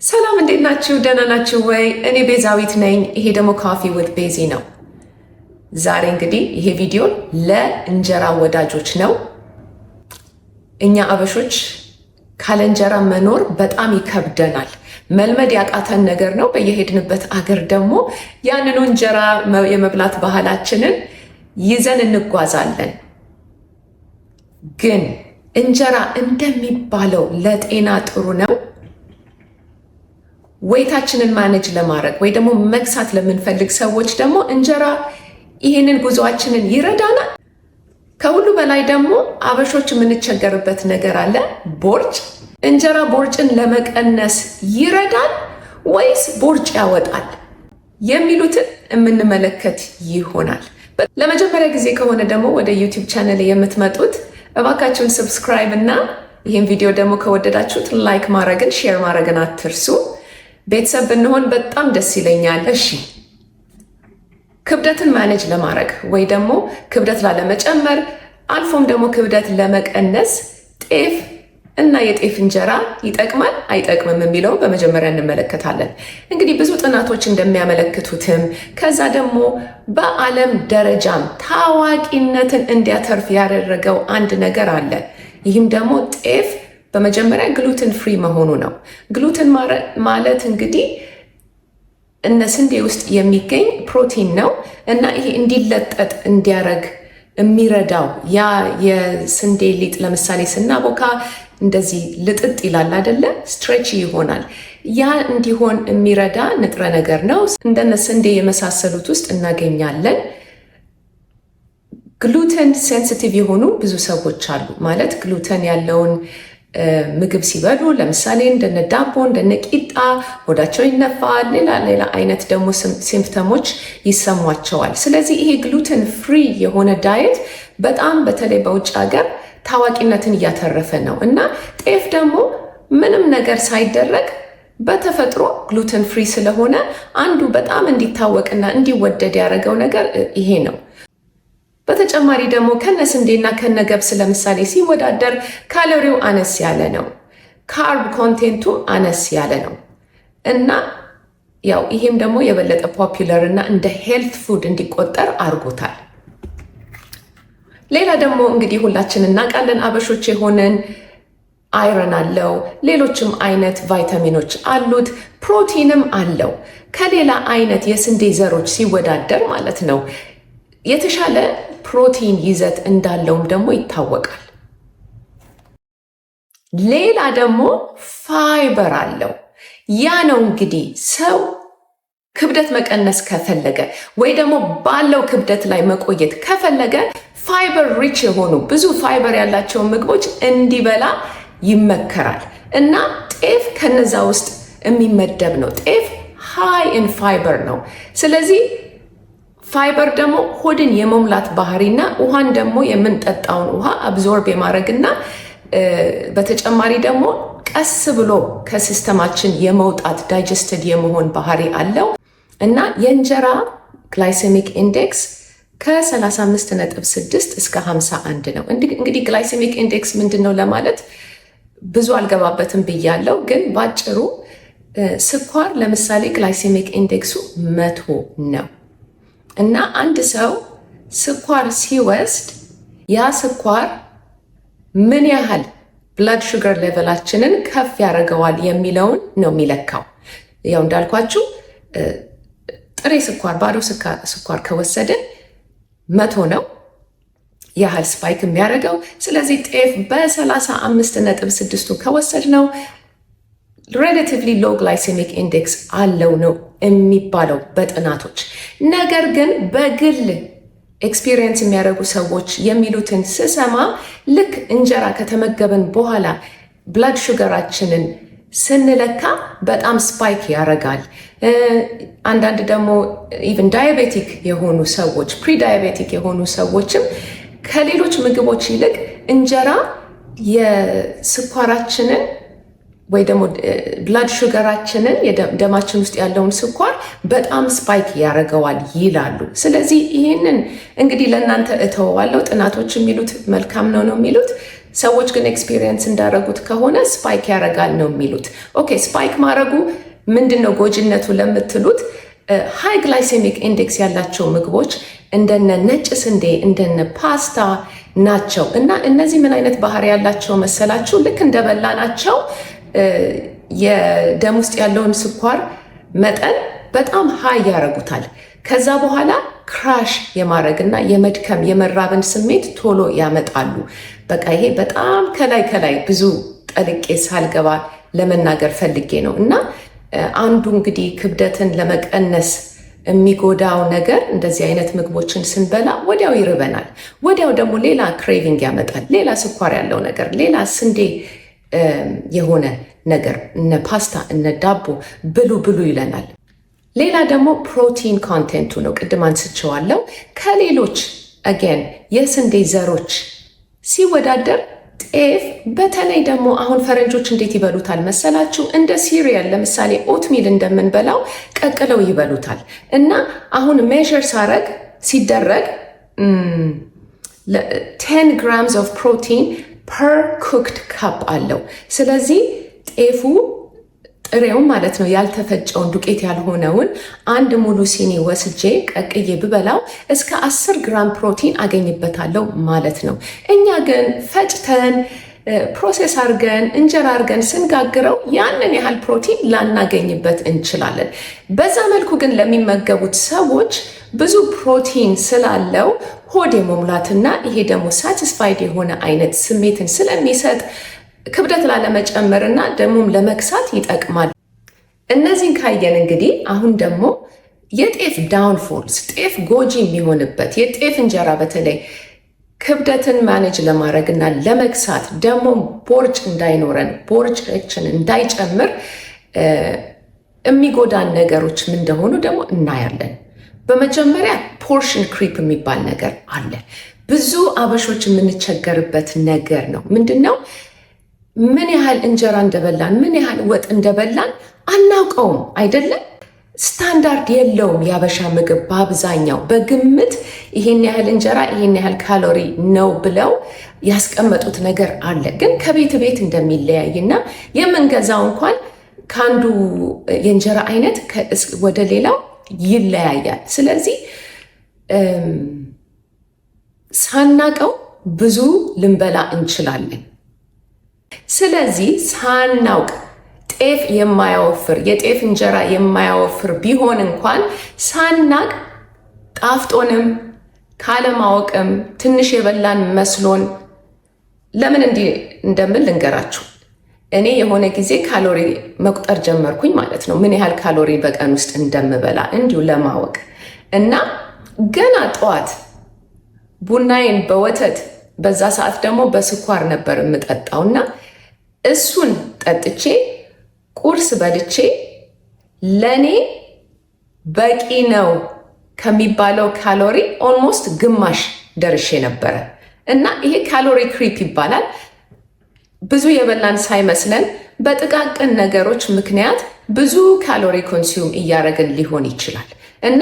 ሰላም እንዴት ናችሁ? ደህና ናችሁ ወይ? እኔ ቤዛዊት ነኝ። ይሄ ደግሞ ኮፊ ዊዝ ቤዚ ነው። ዛሬ እንግዲህ ይሄ ቪዲዮ ለእንጀራ ወዳጆች ነው። እኛ አበሾች ካለ እንጀራ መኖር በጣም ይከብደናል። መልመድ ያቃተን ነገር ነው። በየሄድንበት አገር ደግሞ ያንኑ እንጀራ የመብላት ባህላችንን ይዘን እንጓዛለን። ግን እንጀራ እንደሚባለው ለጤና ጥሩ ነው? ወይታችንን ማኔጅ ለማድረግ ወይ ደግሞ መግሳት ለምንፈልግ ሰዎች ደግሞ እንጀራ ይሄንን ጉዞአችንን ይረዳናል። ከሁሉ በላይ ደግሞ አበሾች የምንቸገርበት ነገር አለ፣ ቦርጭ። እንጀራ ቦርጭን ለመቀነስ ይረዳል ወይስ ቦርጭ ያወጣል የሚሉትን የምንመለከት ይሆናል። ለመጀመሪያ ጊዜ ከሆነ ደግሞ ወደ ዩቲዩብ ቻናል የምትመጡት እባካችሁን ሰብስክራይብ እና ይህን ቪዲዮ ደግሞ ከወደዳችሁት ላይክ ማድረግን ሼር ማድረግን አትርሱ። ቤተሰብ ብንሆን በጣም ደስ ይለኛል። እሺ፣ ክብደትን ማኔጅ ለማድረግ ወይ ደግሞ ክብደት ላለመጨመር አልፎም ደግሞ ክብደት ለመቀነስ ጤፍ እና የጤፍ እንጀራ ይጠቅማል አይጠቅምም የሚለው በመጀመሪያ እንመለከታለን። እንግዲህ ብዙ ጥናቶች እንደሚያመለክቱትም ከዛ ደግሞ በዓለም ደረጃም ታዋቂነትን እንዲያተርፍ ያደረገው አንድ ነገር አለ። ይህም ደግሞ ጤፍ በመጀመሪያ ግሉትን ፍሪ መሆኑ ነው። ግሉትን ማለት እንግዲህ እነ ስንዴ ውስጥ የሚገኝ ፕሮቲን ነው እና ይሄ እንዲለጠጥ እንዲያረግ የሚረዳው ያ የስንዴ ሊጥ ለምሳሌ ስናቦካ እንደዚህ ልጥጥ ይላል አይደለ? ስትሬች ይሆናል። ያ እንዲሆን የሚረዳ ንጥረ ነገር ነው። እንደነ ስንዴ የመሳሰሉት ውስጥ እናገኛለን። ግሉተን ሴንሲቲቭ የሆኑ ብዙ ሰዎች አሉ። ማለት ግሉተን ያለውን ምግብ ሲበሉ ለምሳሌ እንደነ ዳቦ እንደነ ቂጣ ሆዳቸው ይነፋል። ሌላ አይነት ደግሞ ሲምፕተሞች ይሰሟቸዋል። ስለዚህ ይሄ ግሉተን ፍሪ የሆነ ዳየት በጣም በተለይ በውጭ ሀገር ታዋቂነትን እያተረፈ ነው እና ጤፍ ደግሞ ምንም ነገር ሳይደረግ በተፈጥሮ ግሉተን ፍሪ ስለሆነ አንዱ በጣም እንዲታወቅና እንዲወደድ ያደረገው ነገር ይሄ ነው። በተጨማሪ ደግሞ ከነስንዴና ከነገብስ ለምሳሌ ሲወዳደር ካሎሪው አነስ ያለ ነው፣ ካርብ ኮንቴንቱ አነስ ያለ ነው እና ያው ይሄም ደግሞ የበለጠ ፖፑለር እና እንደ ሄልት ፉድ እንዲቆጠር አድርጎታል። ሌላ ደግሞ እንግዲህ ሁላችን እናውቃለን አበሾች የሆነን አይረን አለው፣ ሌሎችም አይነት ቫይታሚኖች አሉት፣ ፕሮቲንም አለው። ከሌላ አይነት የስንዴ ዘሮች ሲወዳደር ማለት ነው የተሻለ ፕሮቲን ይዘት እንዳለውም ደግሞ ይታወቃል። ሌላ ደግሞ ፋይበር አለው። ያ ነው እንግዲህ ሰው ክብደት መቀነስ ከፈለገ ወይ ደግሞ ባለው ክብደት ላይ መቆየት ከፈለገ ፋይበር ሪች የሆኑ ብዙ ፋይበር ያላቸውን ምግቦች እንዲበላ ይመከራል እና ጤፍ ከነዛ ውስጥ የሚመደብ ነው። ጤፍ ሃይ ኢን ፋይበር ነው። ስለዚህ ፋይበር ደግሞ ሆድን የመሙላት ባህሪና ውሃን ደግሞ የምንጠጣውን ውሃ አብዞርብ የማድረግና በተጨማሪ ደግሞ ቀስ ብሎ ከሲስተማችን የመውጣት ዳይጀስትድ የመሆን ባህሪ አለው እና የእንጀራ ግላይሴሚክ ኢንዴክስ ከ35.6 እስከ 51 ነው። እንግዲህ ግላይሴሚክ ኢንዴክስ ምንድን ነው ለማለት ብዙ አልገባበትም ብያለው፣ ግን ባጭሩ ስኳር ለምሳሌ ግላይሴሚክ ኢንዴክሱ 100 ነው እና አንድ ሰው ስኳር ሲወስድ ያ ስኳር ምን ያህል ብላድ ሹገር ሌቨላችንን ከፍ ያደርገዋል የሚለውን ነው የሚለካው። ያው እንዳልኳችሁ ጥሬ ስኳር ባዶ ስኳር ከወሰድን 100 ነው ያህል ስፓይክ የሚያደርገው። ስለዚህ ጤፍ በ35.6 ከወሰድ ነው ሬላቲቭሊ ሎ ግላይሴሚክ ኢንዴክስ አለው ነው የሚባለው በጥናቶች። ነገር ግን በግል ኤክስፒሪየንስ የሚያደርጉ ሰዎች የሚሉትን ስሰማ ልክ እንጀራ ከተመገብን በኋላ ብላድ ሹገራችንን ስንለካ በጣም ስፓይክ ያደርጋል። አንዳንድ ደግሞ ኢቨን ዳያቤቲክ የሆኑ ሰዎች ፕሪ ዳያቤቲክ የሆኑ ሰዎችም ከሌሎች ምግቦች ይልቅ እንጀራ የስኳራችንን ወይ ደግሞ ብላድ ሹገራችንን ደማችን ውስጥ ያለውን ስኳር በጣም ስፓይክ ያደርገዋል ይላሉ። ስለዚህ ይህንን እንግዲህ ለእናንተ እተወዋለሁ። ጥናቶች የሚሉት መልካም ነው የሚሉት። ሰዎች ግን ኤክስፒሪየንስ እንዳደረጉት ከሆነ ስፓይክ ያደርጋል ነው የሚሉት። ኦኬ ስፓይክ ማድረጉ ምንድን ነው ጎጂነቱ ለምትሉት ሃይ ግላይሴሚክ ኢንዴክስ ያላቸው ምግቦች እንደነ ነጭ ስንዴ እንደነ ፓስታ ናቸው። እና እነዚህ ምን አይነት ባህሪ ያላቸው መሰላችሁ? ልክ እንደበላ ናቸው የደም ውስጥ ያለውን ስኳር መጠን በጣም ሃይ ያደርጉታል። ከዛ በኋላ ክራሽ የማድረግና የመድከም የመራብን ስሜት ቶሎ ያመጣሉ። በቃ ይሄ በጣም ከላይ ብዙ ጠልቄ ሳልገባ ለመናገር ፈልጌ ነው። እና አንዱ እንግዲህ ክብደትን ለመቀነስ የሚጎዳው ነገር እንደዚህ አይነት ምግቦችን ስንበላ ወዲያው ይርበናል። ወዲያው ደግሞ ሌላ ክሬቪንግ ያመጣል። ሌላ ስኳር ያለው ነገር፣ ሌላ ስንዴ የሆነ ነገር እነ ፓስታ እነ ዳቦ ብሉ ይለናል። ሌላ ደግሞ ፕሮቲን ኮንቴንቱ ነው። ቅድም አንስቼዋለሁ። ከሌሎች አገን የስንዴ ዘሮች ሲወዳደር ጤፍ በተለይ ደግሞ አሁን ፈረንጆች እንዴት ይበሉታል መሰላችሁ? እንደ ሲሪያል ለምሳሌ ኦትሚል እንደምንበላው ቀቅለው ይበሉታል። እና አሁን ሜዥር ሲደረግ 10 grams of protein per cooked cup አለው። ስለዚህ ጤፉ ጥሬውን ማለት ነው ያልተፈጨውን ዱቄት ያልሆነውን አንድ ሙሉ ሲኒ ወስጄ ቀቅዬ ብበላው እስከ 10 ግራም ፕሮቲን አገኝበታለሁ ማለት ነው። እኛ ግን ፈጭተን ፕሮሴስ አርገን እንጀራ አርገን ስንጋግረው ያንን ያህል ፕሮቲን ላናገኝበት እንችላለን። በዛ መልኩ ግን ለሚመገቡት ሰዎች ብዙ ፕሮቲን ስላለው ሆድ የመሙላትና ይሄ ደግሞ ሳቲስፋይድ የሆነ አይነት ስሜትን ስለሚሰጥ ክብደት ላለመጨመርና ደግሞም ለመክሳት ይጠቅማል። እነዚህን ካየን እንግዲህ አሁን ደግሞ የጤፍ ዳውንፎልስ፣ ጤፍ ጎጂ የሚሆንበት የጤፍ እንጀራ በተለይ ክብደትን ማኔጅ ለማድረግና ለመክሳት ደግሞ ቦርጭ እንዳይኖረን ቦርጫችን እንዳይጨምር የሚጎዳን ነገሮች ምን እንደሆኑ ደግሞ እናያለን። በመጀመሪያ ፖርሽን ክሪፕ የሚባል ነገር አለ። ብዙ አበሾች የምንቸገርበት ነገር ነው። ምንድን ነው? ምን ያህል እንጀራ እንደበላን ምን ያህል ወጥ እንደበላን አናውቀውም አይደለም። ስታንዳርድ የለውም የአበሻ ምግብ። በአብዛኛው በግምት ይሄን ያህል እንጀራ ይሄን ያህል ካሎሪ ነው ብለው ያስቀመጡት ነገር አለ። ግን ከቤት ቤት እንደሚለያይና የምንገዛው እንኳን ከአንዱ የእንጀራ አይነት ወደ ሌላው ይለያያል። ስለዚህ ሳናቀው ብዙ ልንበላ እንችላለን። ስለዚህ ሳናውቅ ጤፍ የማያወፍር የጤፍ እንጀራ የማያወፍር ቢሆን እንኳን ሳናቅ ጣፍጦንም ካለማወቅም ትንሽ የበላን መስሎን ለምን እንዲህ እንደምን ልንገራችሁ። እኔ የሆነ ጊዜ ካሎሪ መቁጠር ጀመርኩኝ ማለት ነው፣ ምን ያህል ካሎሪ በቀን ውስጥ እንደምበላ እንዲሁ ለማወቅ እና ገና ጠዋት ቡናዬን በወተት በዛ ሰዓት ደግሞ በስኳር ነበር የምጠጣውና እሱን ጠጥቼ ቁርስ በልቼ ለኔ በቂ ነው ከሚባለው ካሎሪ ኦልሞስት ግማሽ ደርሼ ነበረ። እና ይሄ ካሎሪ ክሪፕ ይባላል። ብዙ የበላን ሳይመስለን በጥቃቅን ነገሮች ምክንያት ብዙ ካሎሪ ኮንሱም እያደረግን ሊሆን ይችላል። እና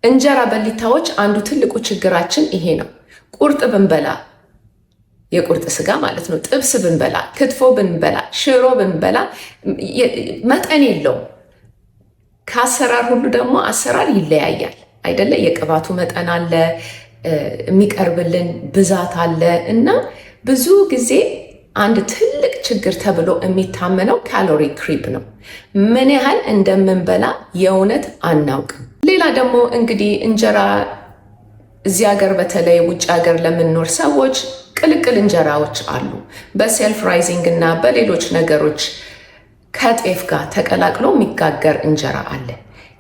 እንጀራ በሊታዎች አንዱ ትልቁ ችግራችን ይሄ ነው። ቁርጥ ብንበላ የቁርጥ ስጋ ማለት ነው፣ ጥብስ ብንበላ፣ ክትፎ ብንበላ፣ ሽሮ ብንበላ መጠን የለውም። ከአሰራር ሁሉ ደግሞ አሰራር ይለያያል አይደለ? የቅባቱ መጠን አለ፣ የሚቀርብልን ብዛት አለ። እና ብዙ ጊዜ አንድ ትልቅ ችግር ተብሎ የሚታመነው ካሎሪ ክሪፕ ነው። ምን ያህል እንደምንበላ የእውነት አናውቅም። ሌላ ደግሞ እንግዲህ እንጀራ እዚህ ሀገር በተለይ ውጭ ሀገር ለምንኖር ሰዎች ቅልቅል እንጀራዎች አሉ። በሴልፍ ራይዚንግ እና በሌሎች ነገሮች ከጤፍ ጋር ተቀላቅሎ የሚጋገር እንጀራ አለ።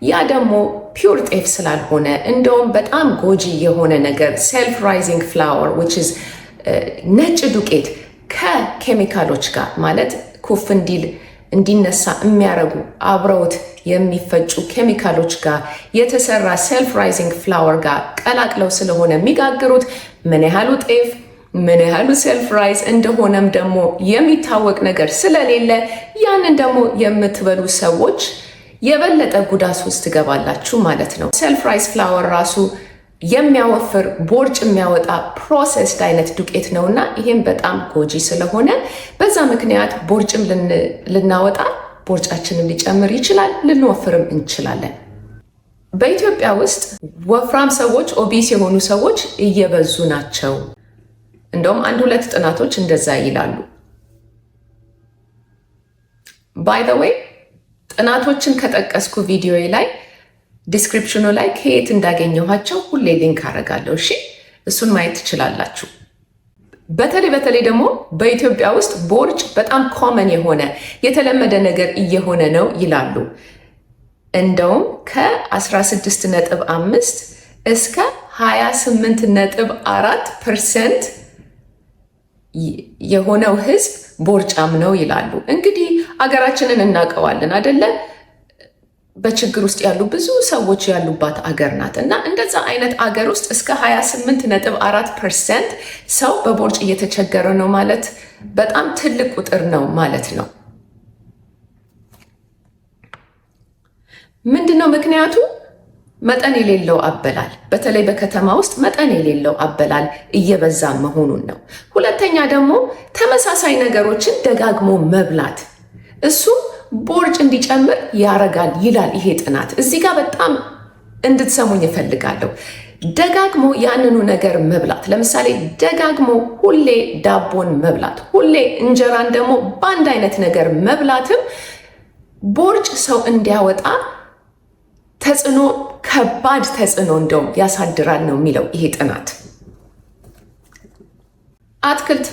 ያ ደግሞ ፒውር ጤፍ ስላልሆነ እንደውም በጣም ጎጂ የሆነ ነገር ሴልፍ ራይዚንግ ፍላወር which is ነጭ ዱቄት ከኬሚካሎች ጋር ማለት ኩፍ እንዲነሳ የሚያረጉ አብረውት የሚፈጩ ኬሚካሎች ጋር የተሰራ ሴልፍ ራይዚንግ ፍላወር ጋር ቀላቅለው ስለሆነ የሚጋግሩት ምን ያህሉ ጤፍ ምን ያህሉ ሴልፍ ራይዝ እንደሆነም ደግሞ የሚታወቅ ነገር ስለሌለ ያንን ደግሞ የምትበሉ ሰዎች የበለጠ ጉዳት ውስጥ ትገባላችሁ ማለት ነው። ሴልፍ ራይዝ ፍላወር ራሱ የሚያወፍር ቦርጭ የሚያወጣ ፕሮሰስድ አይነት ዱቄት ነውና ይሄም በጣም ጎጂ ስለሆነ በዛ ምክንያት ቦርጭም ልናወጣ ቦርጫችንን ሊጨምር ይችላል፣ ልንወፍርም እንችላለን። በኢትዮጵያ ውስጥ ወፍራም ሰዎች ኦቢስ የሆኑ ሰዎች እየበዙ ናቸው። እንደውም 1-2 ጥናቶች እንደዛ ይላሉ። ባይ ዘ ዌይ ጥናቶችን ከጠቀስኩ ቪዲዮ ላይ ዲስክሪፕሽኑ ላይ ከየት እንዳገኘኋቸው ሁሌ ሊንክ አደርጋለሁ። እሺ እሱን ማየት ትችላላችሁ። በተለይ ደግሞ በኢትዮጵያ ውስጥ ቦርጭ በጣም ኮመን የሆነ የተለመደ ነገር እየሆነ ነው ይላሉ። እንደውም ከ16.5 እስከ 28.4% የሆነው ህዝብ ቦርጫም ነው ይላሉ። እንግዲህ አገራችንን እናውቀዋለን አደለ? በችግር ውስጥ ያሉ ብዙ ሰዎች ያሉባት አገር ናት እና እንደዛ አይነት አገር ውስጥ እስከ 28.4% ሰው በቦርጭ እየተቸገረ ነው ማለት በጣም ትልቅ ቁጥር ነው ማለት ነው። ምንድነው ምክንያቱ? መጠን የሌለው አበላል፣ በተለይ በከተማ ውስጥ መጠን የሌለው አበላል እየበዛ መሆኑን ነው። ሁለተኛ ደግሞ ተመሳሳይ ነገሮችን ደጋግሞ መብላት፣ እሱ ቦርጭ እንዲጨምር ያረጋል ይላል ይሄ ጥናት። እዚህ ጋር በጣም እንድትሰሙኝ እፈልጋለሁ። ደጋግሞ ያንኑ ነገር መብላት፣ ለምሳሌ ደጋግሞ ሁሌ ዳቦን መብላት፣ ሁሌ እንጀራን ደግሞ በአንድ አይነት ነገር መብላትም ቦርጭ ሰው እንዲያወጣ ተጽዕኖ፣ ከባድ ተጽዕኖ እንደውም ያሳድራል ነው የሚለው ይሄ ጥናት። አትክልት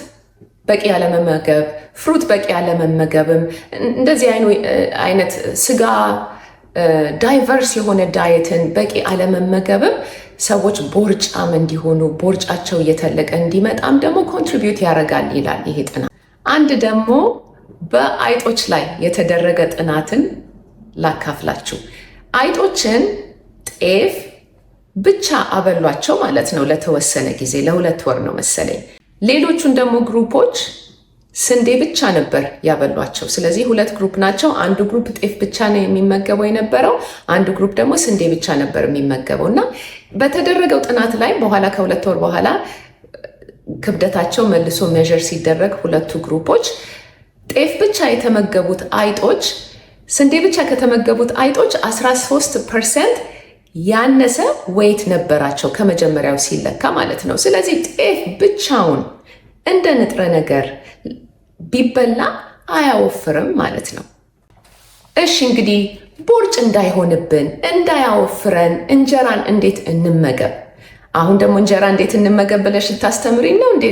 በቂ ያለመመገብ፣ ፍሩት በቂ ያለመመገብም፣ እንደዚህ አይነት ስጋ ዳይቨርስ የሆነ ዳየትን በቂ አለመመገብም ሰዎች ቦርጫም እንዲሆኑ ቦርጫቸው እየተለቀ እንዲመጣም ደግሞ ኮንትሪቢዩት ያደርጋል ይላል ይሄ ጥናት። አንድ ደግሞ በአይጦች ላይ የተደረገ ጥናትን ላካፍላችሁ። አይጦችን ጤፍ ብቻ አበሏቸው ማለት ነው ለተወሰነ ጊዜ፣ ለ2 ወር ነው መሰለኝ። ሌሎቹን ደግሞ ግሩፖች ስንዴ ብቻ ነበር ያበሏቸው። ስለዚህ 2 ግሩፕ ናቸው። አንዱ ግሩፕ ጤፍ ብቻ ነው የሚመገበው የነበረው፣ አንዱ ግሩፕ ደግሞ ስንዴ ብቻ ነበር የሚመገበው እና በተደረገው ጥናት ላይ በኋላ ከ2 ወር በኋላ ክብደታቸው መልሶ ሜዥር ሲደረግ ሁለቱ ግሩፖች ጤፍ ብቻ የተመገቡት አይጦች ስንዴ ብቻ ከተመገቡት አይጦች 13% ያነሰ ዌይት ነበራቸው ከመጀመሪያው ሲለካ ማለት ነው። ስለዚህ ጤፍ ብቻውን እንደ ንጥረ ነገር ቢበላ አያወፍርም ማለት ነው። እሺ እንግዲህ ቦርጭ እንዳይሆንብን እንዳያወፍረን እንጀራን እንዴት እንመገብ? አሁን ደግሞ እንጀራ እንዴት እንመገብ ብለሽ ልታስተምሪኝ ነው እንዴ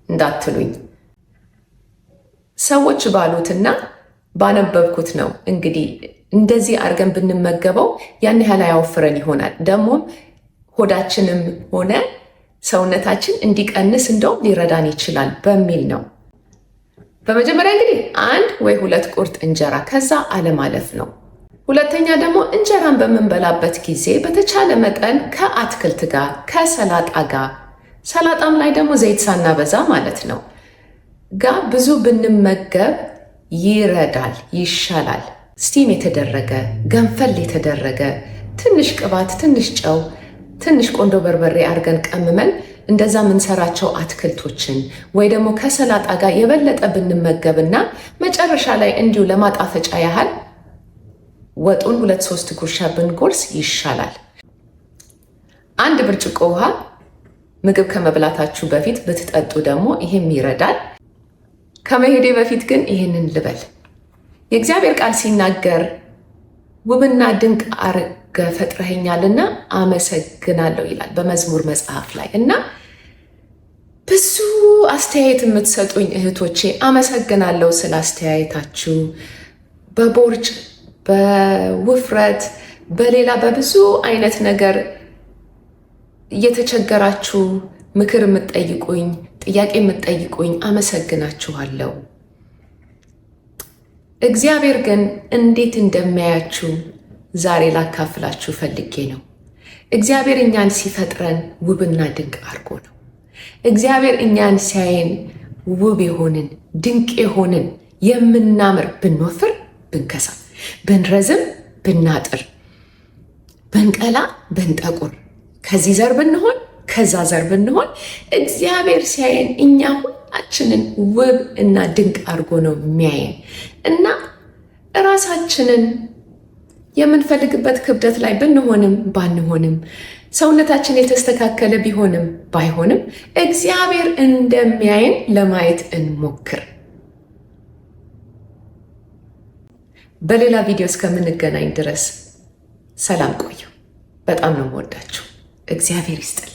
እንዳትሉኝ፣ ሰዎች ባሉትና ባነበብኩት ነው እንግዲህ እንደዚህ አድርገን ብንመገበው ያን ያህል አያወፍረን ይሆናል። ደግሞም ሆዳችንም ሆነ ሰውነታችን እንዲቀንስ እንደውም ሊረዳን ይችላል በሚል ነው። በመጀመሪያ እንግዲህ 1 ወይ 2 ቁርጥ እንጀራ ከዛ አለማለፍ ነው። ሁለተኛ ደግሞ እንጀራን በምንበላበት ጊዜ በተቻለ መጠን ከአትክልት ጋር ከሰላጣ ጋር፣ ሰላጣም ላይ ደግሞ ዘይት ሳናበዛ ማለት ነው ጋር ብዙ ብንመገብ ይረዳል፣ ይሻላል። ስቲም የተደረገ ገንፈል የተደረገ ትንሽ ቅባት፣ ትንሽ ጨው፣ ትንሽ ቆንዶ በርበሬ አድርገን ቀምመን እንደዛ የምንሰራቸው አትክልቶችን ወይ ደግሞ ከሰላጣ ጋር የበለጠ ብንመገብና መጨረሻ ላይ እንዲሁ ለማጣፈጫ ያህል ወጡን 2-3 ጉርሻ ብንጎርስ ይሻላል። 1 ብርጭቆ ውሃ ምግብ ከመብላታችሁ በፊት ብትጠጡ ደግሞ ይሄም ይረዳል። ከመሄዴ በፊት ግን ይህንን ልበል። የእግዚአብሔር ቃል ሲናገር ውብና ድንቅ አርገ ፈጥረኸኛልና አመሰግናለሁ ይላል በመዝሙር መጽሐፍ ላይ እና ብዙ አስተያየት የምትሰጡኝ እህቶቼ አመሰግናለሁ ስለ አስተያየታችሁ። በቦርጭ በውፍረት በሌላ በብዙ አይነት ነገር እየተቸገራችሁ ምክር የምትጠይቁኝ ጥያቄ የምትጠይቁኝ አመሰግናችኋለሁ። እግዚአብሔር ግን እንዴት እንደሚያያችሁ ዛሬ ላካፍላችሁ ፈልጌ ነው። እግዚአብሔር እኛን ሲፈጥረን ውብና ድንቅ አድርጎ ነው። እግዚአብሔር እኛን ሲያየን ውብ የሆንን ድንቅ የሆንን የምናምር ብንወፍር ብንከሳ ብንረዝም ብናጥር ብንቀላ ብንጠቁር ከዚህ ዘር ብንሆን ከዛ ዘር ብንሆን እግዚአብሔር ሲያየን እኛ ሁላችንን ውብ እና ድንቅ አድርጎ ነው የሚያየን እና ራሳችንን የምንፈልግበት ክብደት ላይ ብንሆንም ባንሆንም ሰውነታችን የተስተካከለ ቢሆንም ባይሆንም እግዚአብሔር እንደሚያየን ለማየት እንሞክር። በሌላ ቪዲዮ እስከምንገናኝ ድረስ ሰላም ቆዩ። በጣም ነው የምወዳችሁ። እግዚአብሔር ይስጥልኝ።